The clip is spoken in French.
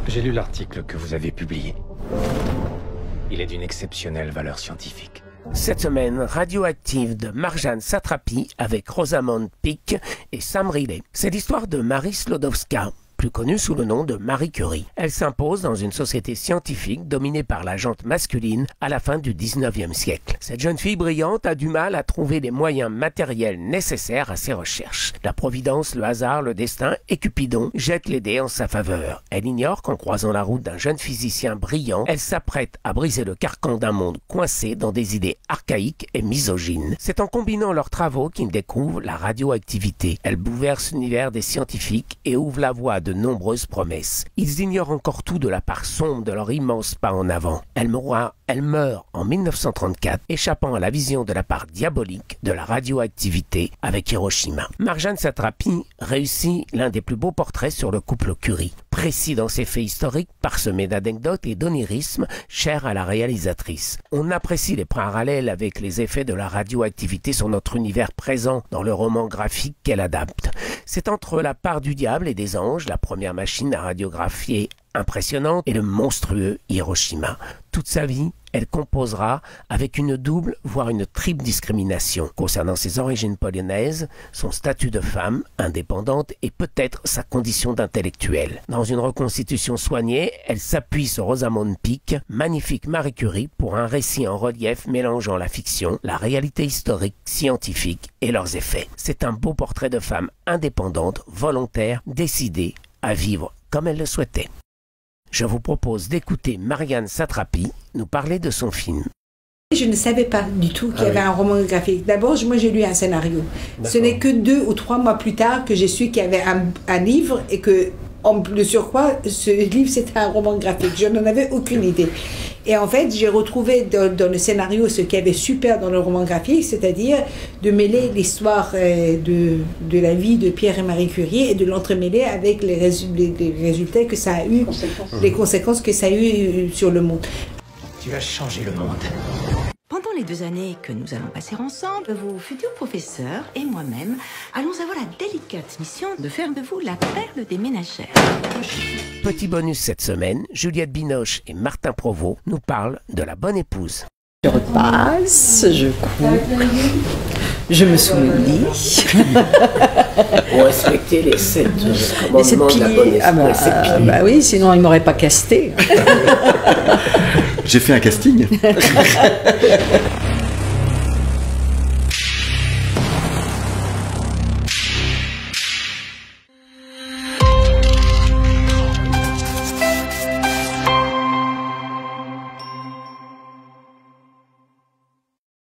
J'ai lu l'article que vous avez publié. Il est d'une exceptionnelle valeur scientifique. Cette semaine, Radioactive de Marjane Satrapi avec Rosamond Pike et Sam Riley. C'est l'histoire de Marie Sklodowska, plus connue sous le nom de Marie Curie. Elle s'impose dans une société scientifique dominée par la gente masculine à la fin du 19e siècle. Cette jeune fille brillante a du mal à trouver les moyens matériels nécessaires à ses recherches. La providence, le hasard, le destin et Cupidon jettent les dés en sa faveur. Elle ignore qu'en croisant la route d'un jeune physicien brillant, elle s'apprête à briser le carcan d'un monde coincé dans des idées archaïques et misogynes. C'est en combinant leurs travaux qu'ils découvrent la radioactivité. Elle bouleverse l'univers des scientifiques et ouvre la voie à de nombreuses promesses. Ils ignorent encore tout de la part sombre de leur immense pas en avant. Elle meurt en 1934, échappant à la vision de la part diabolique de la radioactivité avec Hiroshima. Marjane Satrapi réussit l'un des plus beaux portraits sur le couple Curie. Précis dans ses faits historiques, parsemé d'anecdotes et d'onirisme, chers à la réalisatrice. On apprécie les parallèles avec les effets de la radioactivité sur notre univers présent dans le roman graphique qu'elle adapte. C'est entre la part du diable et des anges, la première machine à radiographier impressionnante, et le monstrueux Hiroshima. Toute sa vie, elle composera avec une double, voire une triple discrimination concernant ses origines polonaises, son statut de femme, indépendante et peut-être sa condition d'intellectuelle. Dans une reconstitution soignée, elle s'appuie sur Rosamond Pike, magnifique Marie Curie, pour un récit en relief mélangeant la fiction, la réalité historique, scientifique et leurs effets. C'est un beau portrait de femme indépendante, volontaire, décidée à vivre comme elle le souhaitait. Je vous propose d'écouter Marjane Satrapi nous parler de son film. Je ne savais pas du tout qu'il y avait un roman graphique. D'abord, moi j'ai lu un scénario. Ce n'est que 2 ou 3 mois plus tard que j'ai su qu'il y avait un livre et que, en plus de surcroît, ce livre c'était un roman graphique. Je n'en avais aucune idée. Et en fait, j'ai retrouvé dans le scénario ce qu'il y avait super dans le roman graphique, c'est-à-dire de mêler l'histoire de la vie de Pierre et Marie Curie et de l'entremêler avec les résultats que ça a eu, les conséquences que ça a eu sur le monde. Tu as changé le monde. Pendant les 2 années que nous allons passer ensemble, vos futurs professeurs et moi-même allons avoir la délicate mission de faire de vous la perle des ménagères. Petit bonus cette semaine, Juliette Binoche et Martin Provost nous parlent de La Bonne Épouse. Je repasse, je coupe, je me soulis. Pour respecter les 7 commandements de La Bonne Épouse. Bah oui, sinon il ne m'aurait pas casté. J'ai fait un casting.